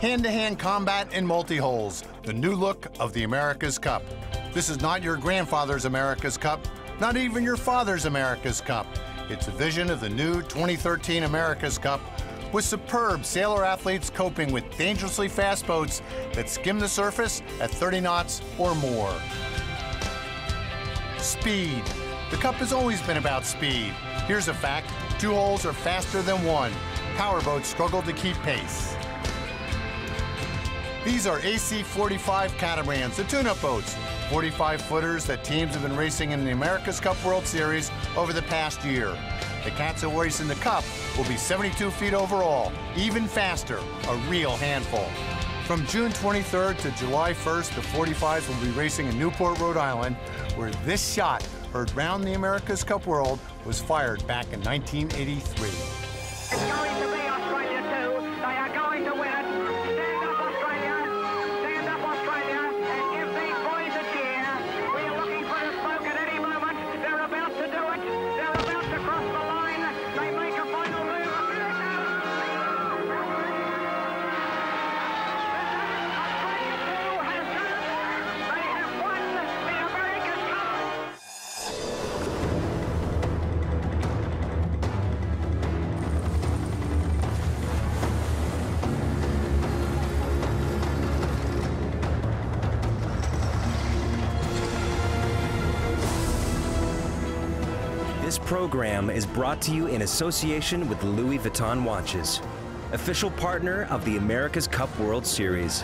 Hand-to-hand combat and multi-holes, the new look of the America's Cup. This is not your grandfather's America's Cup, not even your father's America's Cup. It's a vision of the new 2013 America's Cup with superb sailor athletes coping with dangerously fast boats that skim the surface at 30 knots or more. Speed. The Cup has always been about speed. Here's a fact: 2 holes are faster than 1. Powerboats struggle to keep pace. These are AC45 catamarans, the tune-up boats, 45-footers that teams have been racing in the America's Cup World Series over the past year. The cats that race in the Cup will be 72 feet overall, even faster, a real handful. From June 23rd to July 1st, the 45s will be racing in Newport, Rhode Island, where this shot, heard round the America's Cup World, was fired back in 1983. It's going to be Australia too. They are going to win it. Stand up, Australia. Stand up, Australia. And give these boys a cheer. We are looking for the smoke at any moment. They're about to do it. They're about to cross the line. They make a final move. Australia too has done it. They have won the America's Cup. This program is brought to you in association with Louis Vuitton Watches, official partner of the America's Cup World Series.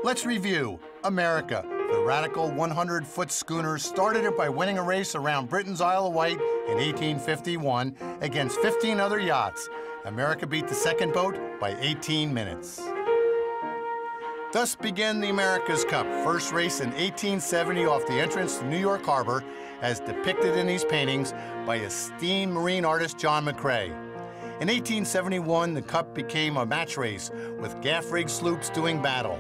Let's review America. The radical 100-foot schooner started it by winning a race around Britain's Isle of Wight in 1851 against 15 other yachts. America beat the second boat by 18 minutes. Thus began the America's Cup, first race in 1870 off the entrance to New York Harbor, as depicted in these paintings by esteemed marine artist John McCrae. In 1871, the Cup became a match race, with gaff-rigged sloops doing battle.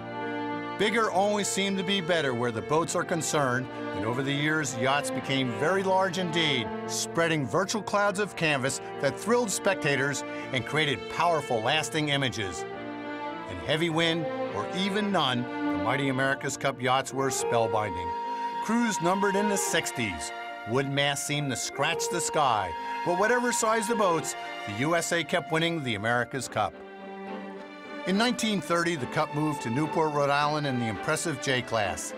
Bigger always seemed to be better where the boats are concerned, and over the years, yachts became very large indeed, spreading virtual clouds of canvas that thrilled spectators and created powerful, lasting images. In heavy wind, or even none, the mighty America's Cup yachts were spellbinding. Crews numbered in the 60s. Wood masts seemed to scratch the sky, but whatever size the boats, the USA kept winning the America's Cup. In 1930, the Cup moved to Newport, Rhode Island in the impressive J-class.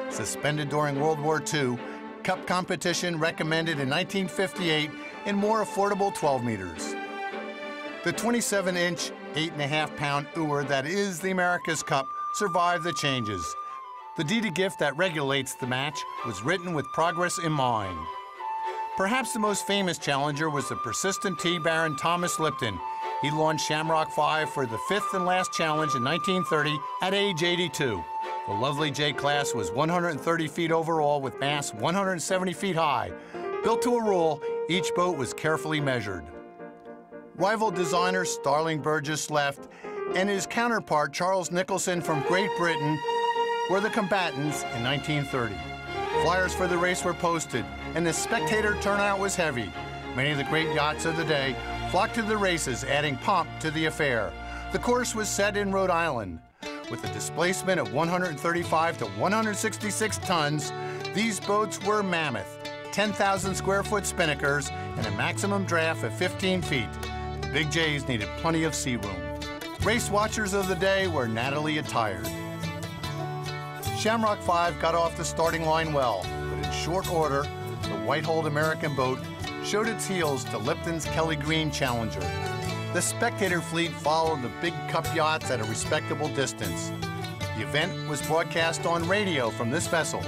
Suspended during World War II, Cup competition recommended in 1958 in more affordable 12 meters. The 27-inch, 8.5-pound oar that is the America's Cup survived the changes. The deed of gift that regulates the match was written with progress in mind. Perhaps the most famous challenger was the persistent tea baron Thomas Lipton. He launched Shamrock 5 for the 5th and last challenge in 1930 at age 82. The lovely J-class was 130 feet overall with masts 170 feet high. Built to a rule, each boat was carefully measured. Rival designer Starling Burgess left, and his counterpart Charles Nicholson from Great Britain were the combatants in 1930. Flyers for the race were posted, and the spectator turnout was heavy. Many of the great yachts of the day flocked to the races, adding pomp to the affair. The course was set in Rhode Island. With a displacement of 135 to 166 tons, these boats were mammoth, 10,000 square foot spinnakers, and a maximum draft of 15 feet. The Big J's needed plenty of sea room. Race watchers of the day were nattily attired. Shamrock 5 got off the starting line well, but in short order, the white-hulled American boat showed its heels to Lipton's Kelly Green Challenger. The spectator fleet followed the big Cup yachts at a respectable distance. The event was broadcast on radio from this vessel.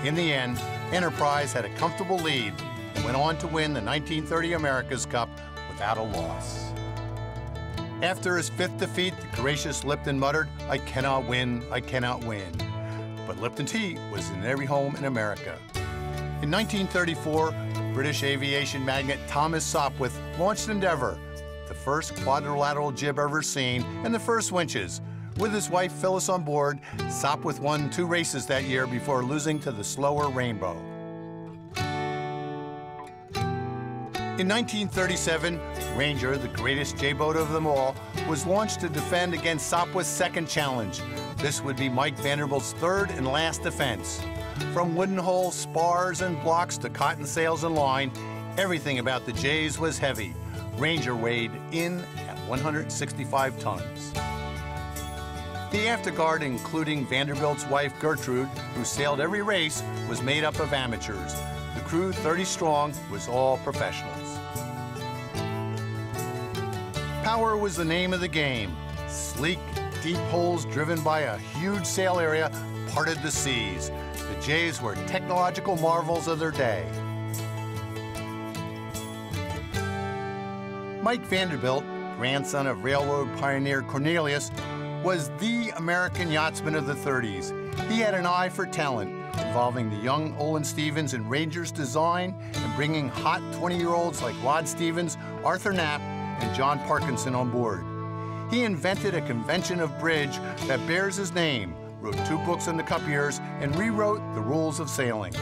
In the end, Enterprise had a comfortable lead and went on to win the 1930 America's Cup without a loss. After his 5th defeat, the courageous Lipton muttered, "I cannot win, I cannot win." But Lipton tea was in every home in America. In 1934, British aviation magnate Thomas Sopwith launched Endeavour, the the first quadrilateral jib ever seen and the first winches. With his wife Phyllis on board, Sopwith won 2 races that year before losing to the slower Rainbow. In 1937, Ranger, the greatest J-boat of them all, was launched to defend against Sopwith's second challenge. This would be Mike Vanderbilt's third and last defense. From wooden hulls, spars, and blocks to cotton sails and line, everything about the Jays was heavy. Ranger weighed in at 165 tons. The afterguard, including Vanderbilt's wife Gertrude, who sailed every race, was made up of amateurs. The crew, 30 strong, was all professionals. Power was the name of the game. Sleek, deep holes driven by a huge sail area parted the seas. The Jays were technological marvels of their day. Mike Vanderbilt, grandson of railroad pioneer Cornelius, was the American yachtsman of the 30s. He had an eye for talent, involving the young Olin Stevens in Ranger's design and bringing hot 20-year-olds like Rod Stevens, Arthur Knapp, and John Parkinson on board. He invented a convention of bridge that bears his name, wrote 2 books in the Cup years, and rewrote the rules of sailing.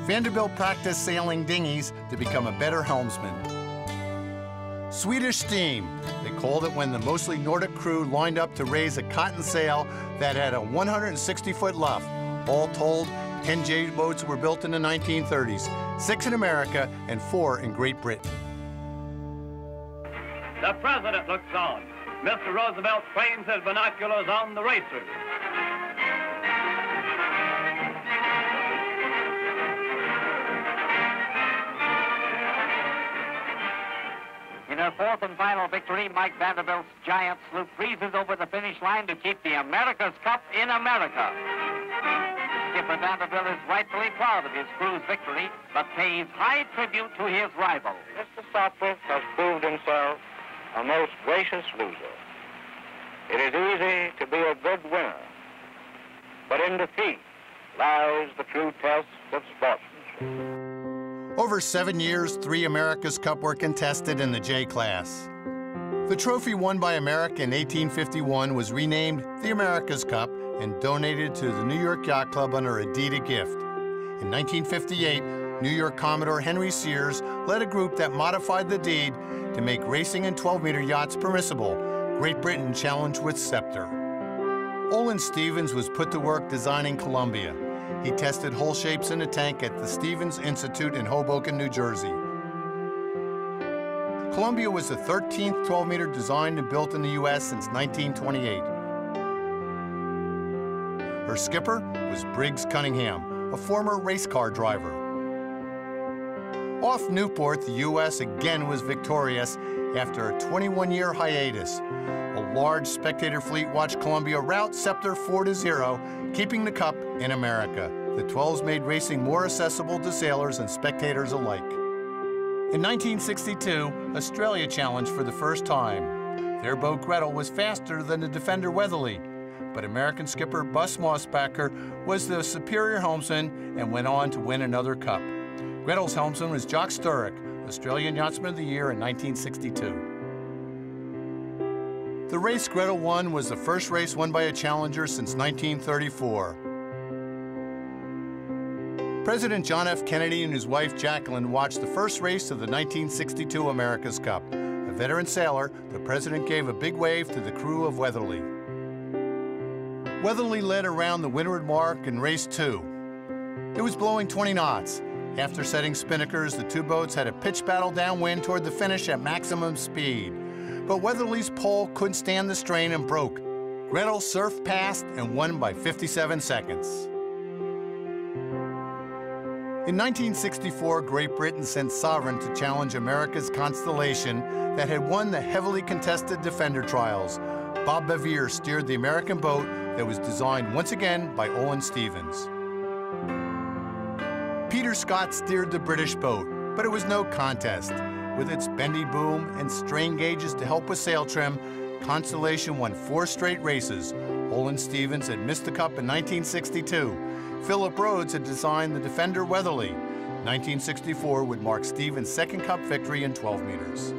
Vanderbilt practiced sailing dinghies to become a better helmsman. Swedish steam, they called it when the mostly Nordic crew lined up to raise a cotton sail that had a 160-foot luff. All told, 10 J-boats were built in the 1930s, 6 in America and 4 in Great Britain. The President looks on. Mr. Roosevelt trains his binoculars on the racers. In her 4th and final victory, Mike Vanderbilt's giant sloop breezes over the finish line to keep the America's Cup in America. Skipper Vanderbilt is rightfully proud of his crew's victory, but pays high tribute to his rival. Mr. Sopwith has proved himself a most gracious loser. It is easy to be a good winner, but in defeat lies the true test of sportsmanship. Over 7 years, 3 America's Cup were contested in the J class. The trophy won by America in 1851 was renamed the America's Cup and donated to the New York Yacht Club under a deed of gift. In 1958, New York Commodore Henry Sears led a group that modified the deed to make racing in 12-meter yachts permissible. Great Britain challenged with Scepter. Olin Stevens was put to work designing Columbia. He tested hull shapes in a tank at the Stevens Institute in Hoboken, New Jersey. Columbia was the 13th 12-meter designed and built in the U.S. since 1928. Her skipper was Briggs Cunningham, a former race car driver. Off Newport, the U.S. again was victorious after a 21-year hiatus. A large spectator fleet watched Columbia rout Scepter 4-0, keeping the Cup in America. The 12s made racing more accessible to sailors and spectators alike. In 1962, Australia challenged for the first time. Their boat Gretel was faster than the Defender Weatherly, but American skipper Bus Mossbacher was the superior helmsman and went on to win another Cup. Gretel's helmsman was Jock Sturrock, Australian Yachtsman of the Year in 1962. The race Gretel won was the first race won by a challenger since 1934. President John F. Kennedy and his wife Jacqueline watched the first race of the 1962 America's Cup. A veteran sailor, the president gave a big wave to the crew of Weatherly. Weatherly led around the windward mark in race 2. It was blowing 20 knots. After setting spinnakers, the 2 boats had a pitched battle downwind toward the finish at maximum speed. But Weatherly's pole couldn't stand the strain and broke. Gretel surfed past and won by 57 seconds. In 1964, Great Britain sent Sovereign to challenge America's Constellation that had won the heavily contested Defender trials. Bob Bevere steered the American boat that was designed once again by Olin Stevens. Peter Scott steered the British boat, but it was no contest. With its bendy boom and strain gauges to help with sail trim, Constellation won 4 straight races. Olin Stevens had missed the Cup in 1962. Philip Rhodes had designed the Defender Weatherly. 1964 would mark Stevens' second Cup victory in 12 meters.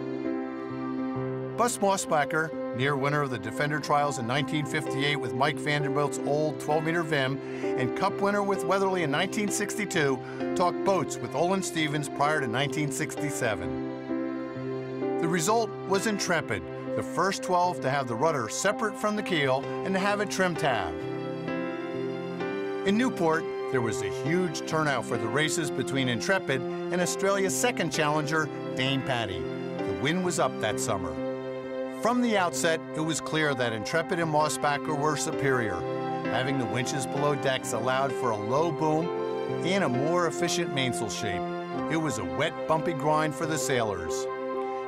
Bus Mossbacher, near winner of the Defender Trials in 1958 with Mike Vanderbilt's old 12-meter Vim, and Cup winner with Weatherly in 1962, talked boats with Olin Stevens prior to 1967. The result was Intrepid, the first 12 to have the rudder separate from the keel and to have a trim tab. In Newport, there was a huge turnout for the races between Intrepid and Australia's second challenger, Dame Paddy. The wind was up that summer. From the outset, it was clear that Intrepid and Mossbacher were superior. Having the winches below decks allowed for a low boom and a more efficient mainsail shape. It was a wet, bumpy grind for the sailors.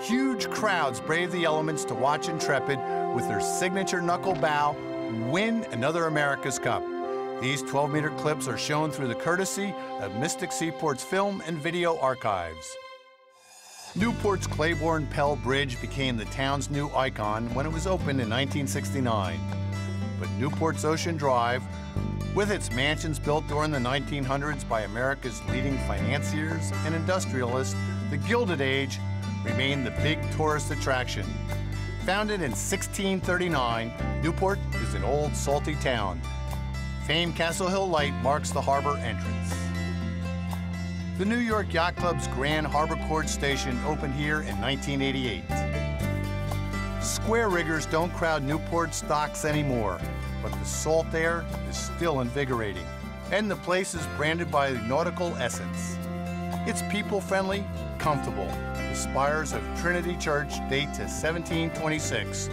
Huge crowds braved the elements to watch Intrepid with their signature knuckle bow win another America's Cup. These 12-meter clips are shown through the courtesy of Mystic Seaport's film and video archives. Newport's Claiborne Pell Bridge became the town's new icon when it was opened in 1969. But Newport's Ocean Drive, with its mansions built during the 1900s by America's leading financiers and industrialists, the Gilded Age, remained the big tourist attraction. Founded in 1639, Newport is an old, salty town. Famed Castle Hill Light marks the harbor entrance. The New York Yacht Club's Grand Harbor Court Station opened here in 1988. Square riggers don't crowd Newport's docks anymore, but the salt air is still invigorating, and the place is branded by nautical essence. It's people-friendly, comfortable. The spires of Trinity Church date to 1726.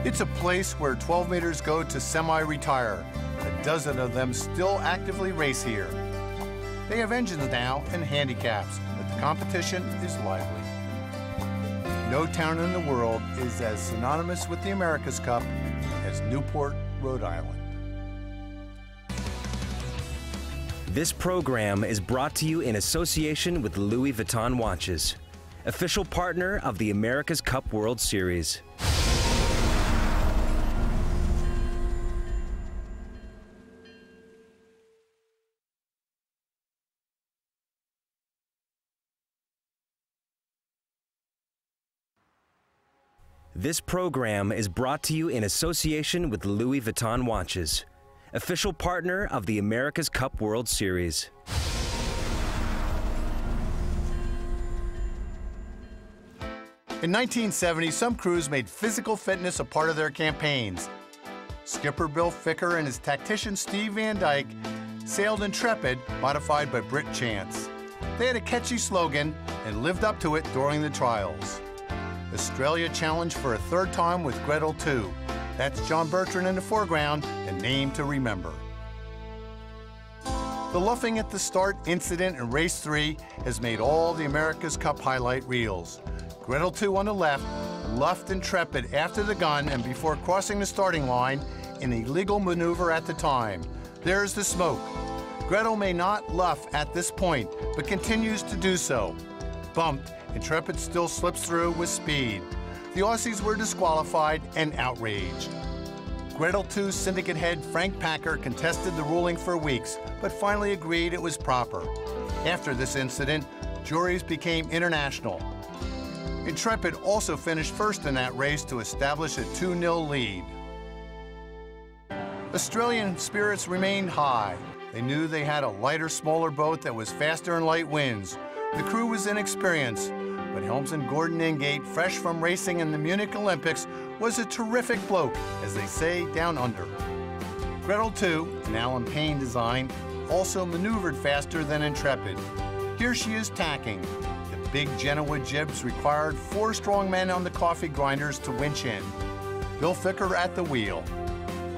It's a place where 12-meters go to semi-retire. A dozen of them still actively race here. They have engines now and handicaps, but the competition is lively. No town in the world is as synonymous with the America's Cup as Newport, Rhode Island. This program is brought to you in association with Louis Vuitton Watches, official partner of the America's Cup World Series. This program is brought to you in association with Louis Vuitton Watches, official partner of the America's Cup World Series. In 1970, some crews made physical fitness a part of their campaigns. Skipper Bill Ficker and his tactician Steve Van Dyke sailed Intrepid, modified by Britt Chance. They had a catchy slogan and lived up to it during the trials. Australia challenged for a third time with Gretel 2. That's John Bertrand in the foreground, a name to remember. The luffing at the start incident in race 3 has made all the America's Cup highlight reels. Gretel 2 on the left luffed Intrepid after the gun and before crossing the starting line, an illegal maneuver at the time. There's the smoke. Gretel may not luff at this point, but continues to do so. Bumped, Intrepid still slips through with speed. The Aussies were disqualified and outraged. Gretel 2's syndicate head Frank Packer contested the ruling for weeks, but finally agreed it was proper. After this incident, juries became international. Intrepid also finished first in that race to establish a 2-0 lead. Australian spirits remained high. They knew they had a lighter, smaller boat that was faster in light winds. The crew was inexperienced, but helmsman Gordon Ingate, fresh from racing in the Munich Olympics, was a terrific bloke, as they say down under. Gretel 2, an Alan Payne design, also maneuvered faster than Intrepid. Here she is tacking. The big Genoa jibs required 4 strong men on the coffee grinders to winch in. Bill Ficker at the wheel.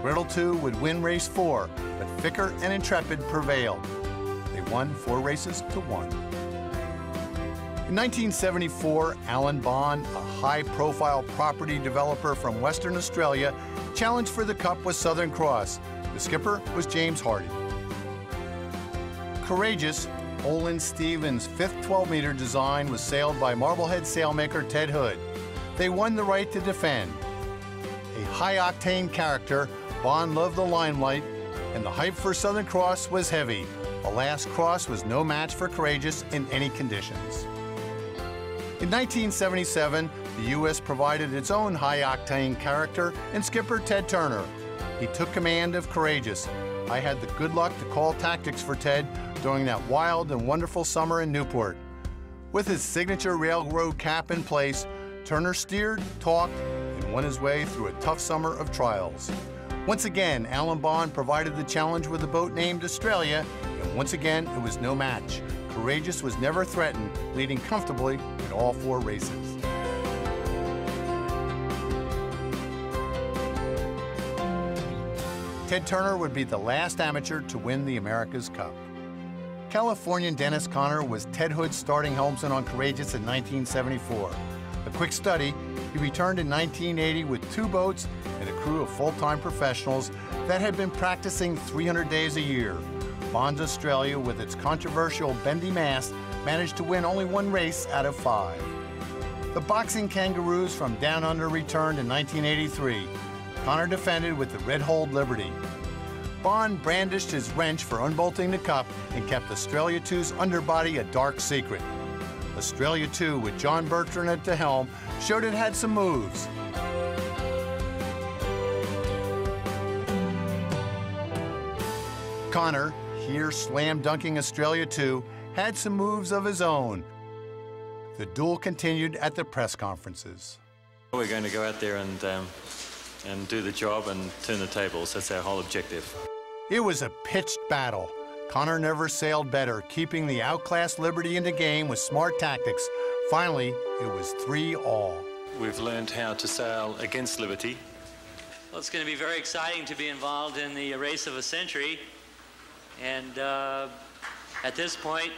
Gretel 2 would win race 4, but Ficker and Intrepid prevailed. They won 4 races to 1. In 1974, Alan Bond, a high-profile property developer from Western Australia, challenged for the Cup with Southern Cross. The skipper was James Hardy. Courageous, Olin Stevens' 5th 12-meter design was sailed by Marblehead sailmaker Ted Hood. They won the right to defend. A high-octane character, Bond loved the limelight, and the hype for Southern Cross was heavy. The last cross was no match for Courageous in any conditions. In 1977, the U.S. provided its own high-octane character in skipper Ted Turner. He took command of Courageous. I had the good luck to call tactics for Ted during that wild and wonderful summer in Newport. With his signature railroad cap in place, Turner steered, talked, and won his way through a tough summer of trials. Once again, Alan Bond provided the challenge with a boat named Australia, and once again, it was no match. Courageous was never threatened, leading comfortably in all 4 races. Ted Turner would be the last amateur to win the America's Cup. Californian Dennis Conner was Ted Hood's starting helmsman on Courageous in 1974. A quick study, he returned in 1980 with 2 boats and a crew of full-time professionals that had been practicing 300 days a year. Bond's Australia, with its controversial bendy mast, managed to win only 1 race out of 5. The boxing Kangaroos from Down Under returned in 1983. Conner defended with the red-hulled Liberty. Bond brandished his wrench for unbolting the cup and kept Australia 2's underbody a dark secret. Australia 2, with John Bertrand at the helm, showed it had some moves. Conner, here slam-dunking Australia 2, had some moves of his own. The duel continued at the press conferences. We're going to go out there and do the job and turn the tables. That's our whole objective. It was a pitched battle. Conner never sailed better, keeping the outclassed Liberty in the game with smart tactics. Finally, it was 3-all. We've learned how to sail against Liberty. Well, it's going to be very exciting to be involved in the race of a century. And at this point,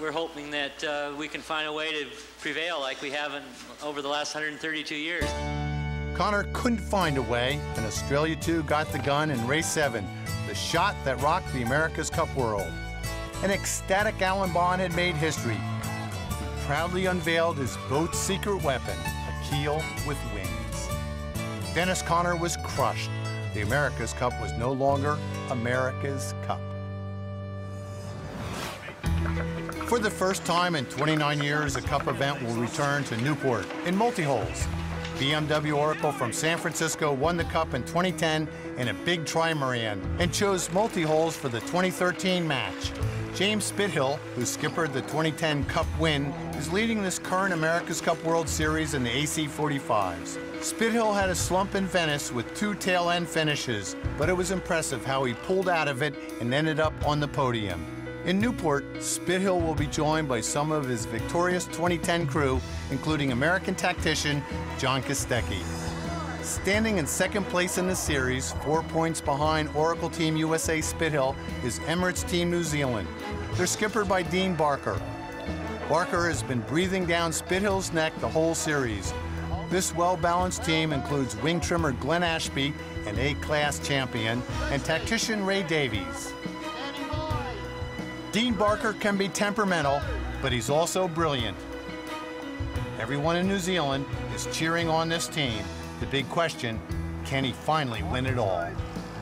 we're hoping that we can find a way to prevail like we have over the last 132 years. Conner couldn't find a way, and Australia 2 got the gun in race 7, the shot that rocked the America's Cup world. An ecstatic Alan Bond had made history. He proudly unveiled his boat's secret weapon, a keel with wings. Dennis Conner was crushed. The America's Cup was no longer America's Cup. For the first time in 29 years, a Cup event will return to Newport in multi-holes. BMW Oracle from San Francisco won the Cup in 2010 in a big trimaran and chose multi-holes for the 2013 match. James Spithill, who skippered the 2010 Cup win, is leading this current America's Cup World Series in the AC45s. Spithill had a slump in Venice with 2 tail-end finishes, but it was impressive how he pulled out of it and ended up on the podium. In Newport, Spithill will be joined by some of his victorious 2010 crew, including American tactician John Kostecki. Standing in 2nd place in the series, 4 points behind Oracle Team USA Spithill, is Emirates Team New Zealand. They're skippered by Dean Barker. Barker has been breathing down Spithill's neck the whole series. This well-balanced team includes wing trimmer Glenn Ashby, an A-class champion, and tactician Ray Davies. Dean Barker can be temperamental, but he's also brilliant. Everyone in New Zealand is cheering on this team. The big question, can he finally win it all?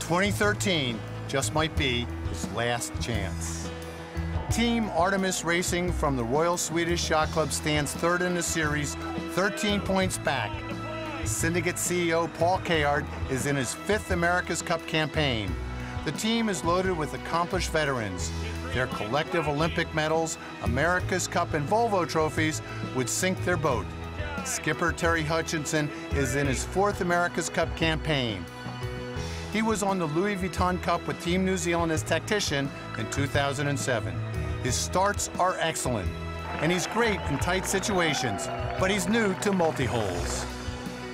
2013 just might be his last chance. Team Artemis Racing from the Royal Swedish Yacht Club stands 3rd in the series, 13 points back. Syndicate CEO Paul Kayard is in his 5th America's Cup campaign. The team is loaded with accomplished veterans. Their collective Olympic medals, America's Cup, and Volvo trophies would sink their boat. Skipper Terry Hutchinson is in his 4th America's Cup campaign. He was on the Louis Vuitton Cup with Team New Zealand as tactician in 2007. His starts are excellent, and he's great in tight situations, but he's new to multi-holes.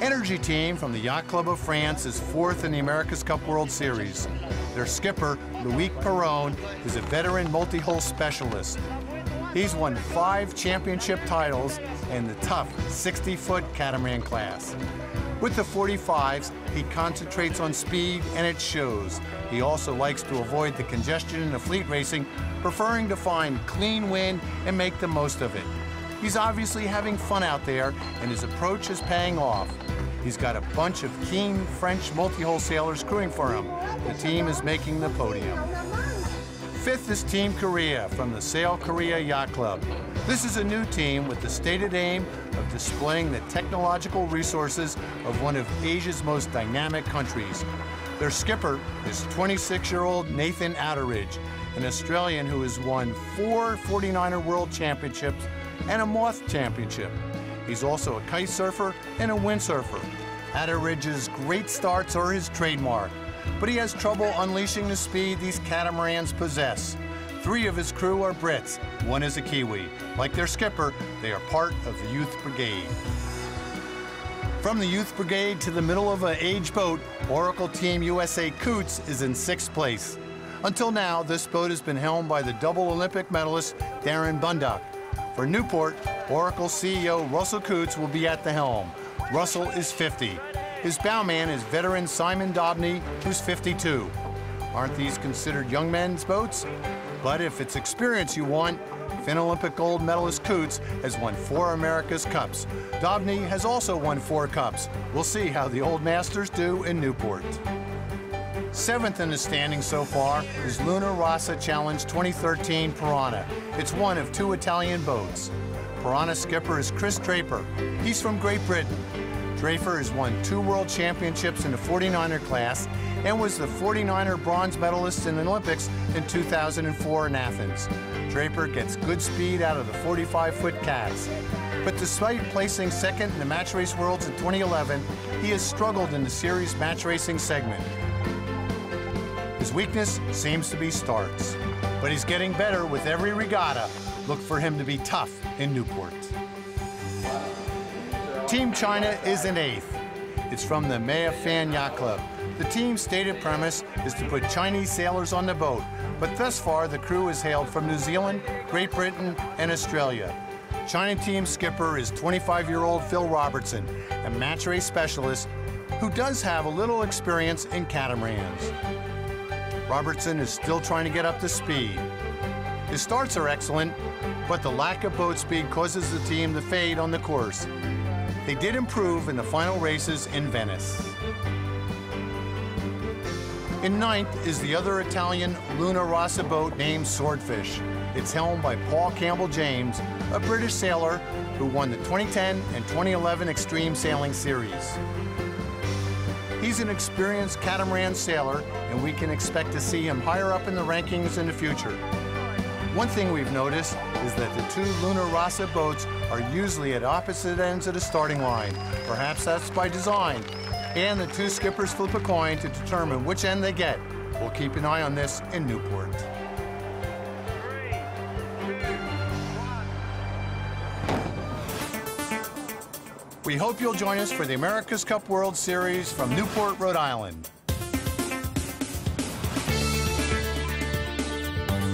Energy Team from the Yacht Club of France is 4th in the America's Cup World Series. Their skipper, Loic Perron, is a veteran multi-hull specialist. He's won 5 championship titles in the tough 60-foot catamaran class. With the 45s, he concentrates on speed, and it shows. He also likes to avoid the congestion in the fleet racing, preferring to find clean wind and make the most of it. He's obviously having fun out there, and his approach is paying off. He's got a bunch of keen French multi-hull sailors crewing for him. The team is making the podium. 5th is Team Korea from the Sail Korea Yacht Club. This is a new team with the stated aim of displaying the technological resources of one of Asia's most dynamic countries. Their skipper is 26-year-old Nathan Atteridge, an Australian who has won 4 49er World Championships and a Moth Championship. He's also a kite surfer and a windsurfer. Atteridge's great starts are his trademark, but he has trouble unleashing the speed these catamarans possess. 3 of his crew are Brits, 1 is a Kiwi. Like their skipper, they are part of the Youth Brigade. From the Youth Brigade to the middle of an age boat, Oracle Team USA Coots is in 6th place. Until now, this boat has been helmed by the double Olympic medalist Darren Bundock. For Newport, Oracle CEO Russell Coots will be at the helm. Russell is 50. His bowman is veteran Simon Dobney, who's 52. Aren't these considered young men's boats? But if it's experience you want, Finn Olympic gold medalist Coots has won 4 America's Cups. Dobney has also won 4 Cups. We'll see how the old masters do in Newport. 7th in the standings so far is Luna Rossa Challenge 2013 Piranha. It's one of 2 Italian boats. Piranha skipper is Chris Draper. He's from Great Britain. Draper has won 2 world championships in the 49er class and was the 49er bronze medalist in the Olympics in 2004 in Athens. Draper gets good speed out of the 45-foot cats. But despite placing 2nd in the Match Race Worlds in 2011, he has struggled in the series match racing segment. His weakness seems to be starts, but he's getting better with every regatta. Look for him to be tough in Newport. Team China is in 8th. It's from the Mea Fan Yacht Club. The team's stated premise is to put Chinese sailors on the boat, but thus far the crew is hailed from New Zealand, Great Britain, and Australia. China team skipper is 25-year-old Phil Robertson, a match race specialist who does have a little experience in catamarans. Robertson is still trying to get up to speed. His starts are excellent, but the lack of boat speed causes the team to fade on the course. They did improve in the final races in Venice. In 9th is the other Italian Luna Rossa boat named Swordfish. It's helmed by Paul Campbell James, a British sailor who won the 2010 and 2011 Extreme Sailing Series. He's an experienced catamaran sailor, and we can expect to see him higher up in the rankings in the future. One thing we've noticed is that the 2 Luna Rossa boats are usually at opposite ends of the starting line. Perhaps that's by design. And the 2 skippers flip a coin to determine which end they get. We'll keep an eye on this in Newport. We hope you'll join us for the America's Cup World Series from Newport, Rhode Island.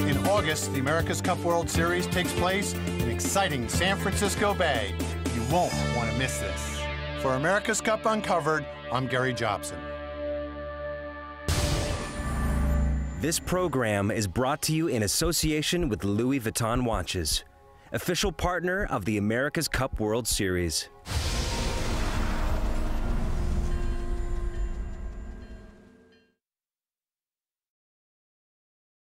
In August, the America's Cup World Series takes place in exciting San Francisco Bay. You won't want to miss this. For America's Cup Uncovered, I'm Gary Jobson. This program is brought to you in association with Louis Vuitton Watches, official partner of the America's Cup World Series.